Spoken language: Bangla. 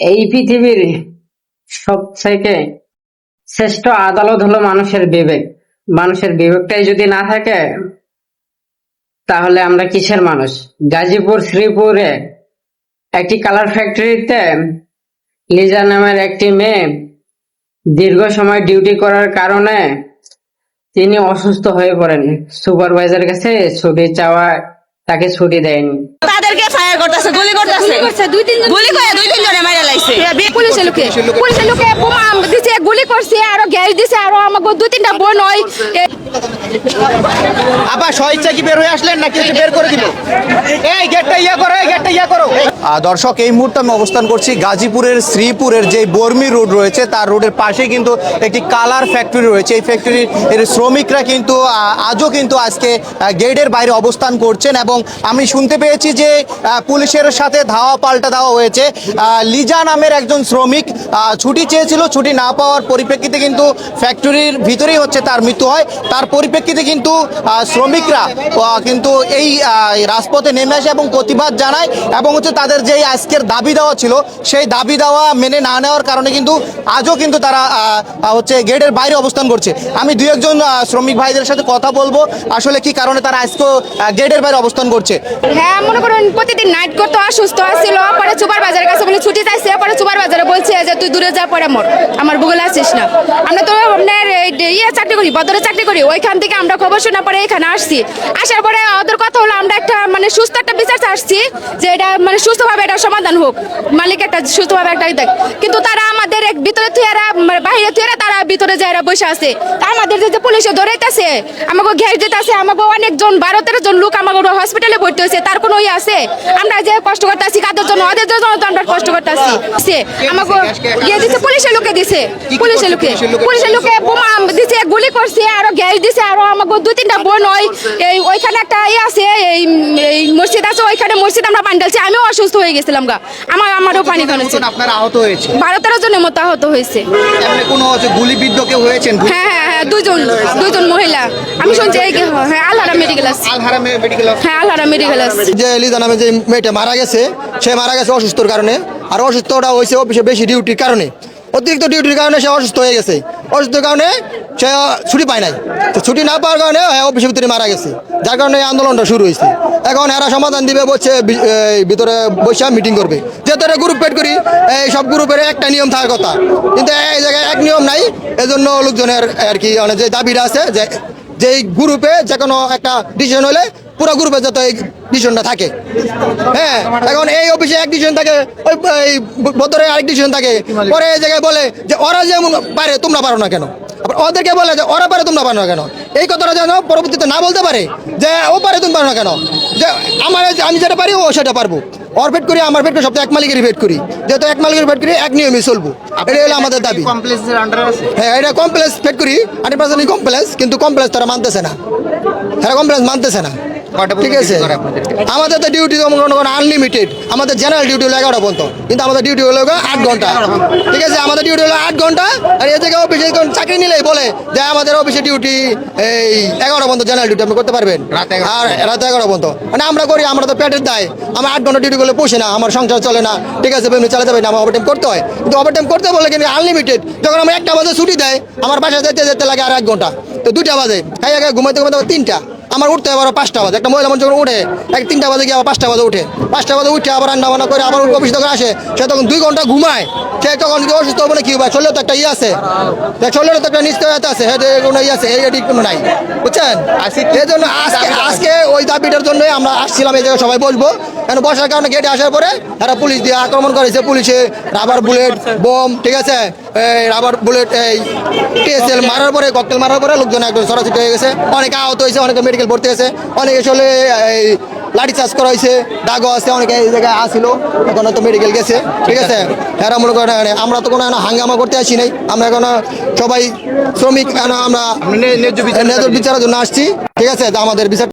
এই পৃথিবীর সবথেকে শ্রেষ্ঠ আদালত হলো মানুষের বিবেক। মানুষের বিবেকটাই যদি না থাকে তাহলে আমরা কিসের মানুষ? গাজীপুর শ্রীপুরে একটি কালার ফ্যাক্টরিতে লিজা নামের একটি মেয়ে দীর্ঘ সময় ডিউটি করার কারণে তিনি অসুস্থ হয়ে পড়েন। সুপারভাইজার কাছে ছুটি চাওয়া, তাকে ছুটি দেয়নি। তাদেরকে ফায়ার করতেছে, গুলি করতেছে, গুলি করে দুই তিন জনে মারা লাইছে। পুলিশের লোকে বোমা দিছে, গুলি করছে, আরো গ্যাস দিছে, আরো আমাকে দুই তিনটা বোন হয়। আবার স্বেচ্ছা কি বের হয়ে আসলেন নাকি বের করে দিব? এই গেটটা ইয়া করো। দর্শক, এই মুহূর্তে আমি অবস্থান করছি গাজীপুরের শ্রীপুরের যে বর্মি রোড রয়েছে তার রোডের পাশে কিন্তু একটি কালার ফ্যাক্টরি রয়েছে। এই ফ্যাক্টরির এর শ্রমিকরা কিন্তু আজও কিন্তু আজকে গেটের বাইরে অবস্থান করছেন এবং আমি শুনতে পেয়েছি যে পুলিশের সাথে ধাওয়া পাল্টা দেওয়া হয়েছে। লিজা নামের একজন শ্রমিক ছুটি চেয়েছিল, ছুটি না পাওয়ার পরিপ্রেক্ষিতে কিন্তু ফ্যাক্টরির ভিতরেই হচ্ছে তার মৃত্যু হয়। তার পরিপ্রেক্ষিতে কিন্তু শ্রমিকরা কিন্তু এই রাজপথে নেমে আসে এবং প্রতিবাদ জানায় এবং হচ্ছে তাদের যেই আজকের দাবি দেওয়া ছিল সেই দাবি দেওয়া মেনে না নেওয়ার কারণে কিন্তু আজও কিন্তু তারা হচ্ছে গেটের বাইরে অবস্থান করছে। আমি দুই একজন শ্রমিক ভাইদের সাথে কথা বলবো আসলে কি কারণে তারা আজকে গেটের বাইরে অবস্থান করছে। হ্যাঁ, মনে করুন প্রতিদিন নাইট করতে অসুস্থ ছিল, পরে সুপারভাইজারের কাছে বলে ছুটি চাইছে, পরে সুপারভাইজারে বলছে যে তুই দূরে যা, পরে আমার ভূগোলে আসিস না। আমরা তো আপনার চাকরি করি, বদরে চাকরি করি, ওইখান থেকে আমরা খবর শোনা পরে এখানে আসছি। আসার পরে ওদের কথা হলো আমরা একটা মানে সুস্থ একটা বিচার আসছি যে এটা মানে সুস্থভাবে এটা সমাধান হোক, মালিক একটা সুস্থভাবে একটা দেখ। কিন্তু তারা আমাদের ভিতরে থুয়েরা বাহিরে থুয়েরা তারা ভিতরে যারা বসে আছে। আমাদের যে পুলিশে ধরাইতেছে, আমাকে ঘের দিতেছে, আমাকে অনেকজন 12-13 জন লোক আমাকে হসপিটালে ভর্তি হয়েছে। তার কোনো ইয়ে আছে? আমরা যে কষ্ট করতেছি কাদের জন্য, ওদের জন্য তো আমরা কষ্ট করতেছি। আমাকে ইয়ে দিচ্ছে, পুলিশের লোকে দিছে, পুলিশের লোকে বোমা দিছে, গুলি করছে, আরো গ্যাস দিছে, আরো আমাকে দুই তিনটা বোন হয়। এই ওইখানে একটা ইয়ে আছে, এই মসজিদ আছে, ওইখানে মসজিদ আমরা পানি ঢালছি। আমিও অসুস্থ হয়ে গেছিলাম গা, আমারও পানি খাওয়াচ্ছে। আপনারা আহত হয়েছে? 12-13 জনের মতো আহত হয়েছে। কোনো গুলিবিদ্ধ কেউ হয়েছেন? হ্যাঁ, দুইজন মহিলা আমি শুনছি। হ্যাঁ, আলহারা মেডিকেল আছে। হ্যাঁ, আলহারা মেডিকেল আছে। যে লিজা নামে যে মেয়েটা মারা গেছে, সে মারা গেছে অসুস্থর কারণে। আর অসুস্থটা হয়েছে অফিসে বেশি ডিউটির কারণে, অতিরিক্ত ডিউটির কারণে সে অসুস্থ হয়ে গেছে। অসুস্থর কারণে সে ছুটি পায় নাই, তো ছুটি না পাওয়ার কারণে অফিসের ভিতরে মারা গেছে, যার কারণে এই আন্দোলনটা শুরু হয়েছে। এখন এরা সমাধান দিবে বলছে ভিতরে বসে মিটিং করবে। যেহেতু এটা গ্রুপ পেড করি, এই সব গ্রুপের একটা নিয়ম থাকার কথা, কিন্তু এই জায়গায় এক নিয়ম নাই। এজন্য লোকজনের আর কি যে দাবিটা আছে যে যেই গ্রুপে যে কোনো একটা ডিসিশন হলে পুরো গ্রুপে যাতে এই ডিসিশনটা থাকে। হ্যাঁ, এখন এই অফিসে এক ডিসিশন থাকে, ওই বদরে আরেক ডিসিশন থাকে। পরে এই জায়গায় বলে যে ওরা যেমন পারে তোমরা পারো না কেন, আবার ওদেরকে বলে যে ওরা পারে তোমরা পারো না কেন। এই কথাটা যেন পরবর্তীতে না বলতে পারে যে ও পারে তুমি পারো না কেন, যে আমি যেটা পারি ও সেটা পারবো। ওর ভেট করি, আমার ভেট করি, সপ্তাহে এক মালিকের ভেট করি। যেহেতু এক মালিকের ভেট করি, এক নিয়মে চলবো, এটাই হলো আমাদের দাবি। হ্যাঁ, এটা কমপ্লেক্স ভেট করি 100% কমপ্লেক্স, কিন্তু কমপ্লেক্স তারা মানতেছে না, তারা কমপ্লেক্স মানতেছে না। ঠিক আছে, আমাদের তো ডিউটি আনলিমিটেড, আমাদের জেনারেল ডিউটি হলো 11টা পর্যন্ত, কিন্তু আমাদের ডিউটি হলো 8 ঘন্টা। ঠিক আছে, আমাদের ডিউটি হলো 8 ঘন্টা। আর এ থেকে অফিসে চাকরি নিলেই বলে যে আমাদের অফিসে ডিউটি এই 11টা পর্যন্ত জেনারেল ডিউটি আপনি করতে পারবেন, আর রাত 11টা পর্যন্ত। মানে আমরা করি, আমরা তো পেটের দায়, আমার 8 ঘন্টা ডিউটি করলে পোষে না, আমার সংসার চলে না। ঠিক আছে, চালাতে পারি না, আমার ওভারটাইম করতে হয়। কিন্তু ওভারটাইম করতে বলে কিন্তু আনলিমিটেড। যখন আমার 1টা বাজে ছুটি দেয়, আমার বাসায় যেতে লাগে আর 1 ঘন্টা, তো 2টা বাজে। হ্যাঁ, ঘুমাইতে 3টা, আমার উঠতে আবার 5টা বাজে। একটা মহিলা মানুষ যখন উঠে 3টা বাজে গিয়ে আবার 5টা বাজে উঠে, 5টা বাজে উঠে আবার রান্না বান্না করে আবার অফিস তখন আসে, সে তখন 2 ঘন্টা ঘুমায়। সে তখন অসুস্থ হবে না কি ভাই, শরীরে তো একটা ইয়ে আছে, শরীরে তো একটা নিশ্চয়তা আছে, কোনো ইয়ে আছে, এই কোনো নাই, বুঝছেন। এই জন্য আজকে ওই দাবিটার জন্য আমরা আসছিলাম এই জায়গায় সবাই বসবো। কারণ বসার কারণে গেটে আসার পরে তারা পুলিশ দিয়ে আক্রমণ করেছে, পুলিশে রাবার বুলেট, বোম, ঠিক আছে, রাবার বুলেট, এই টিএসএল মারার পরে, ককটেল মারার পরে লোকজন একদম সরাসরি হয়ে গেছে। অনেকে আহত হয়েছে, অনেকে মেডিকেল ভর্তি হয়েছে, অনেকে আসলে এই লাঠি চার্জ করা হয়েছে, দাগও আছে, অনেকে এই জায়গায় আসছিল, এখন তো মেডিকেল গেছে। ঠিক আছে, এরা মনে করেন আমরা তো কোনো হাঙ্গামা করতে আসি নাই, আমরা এখন সবাই শ্রমিক, আমরা ন্যায্য বিচারের জন্য আসছি। ঠিক আছে, আমাদের বিচার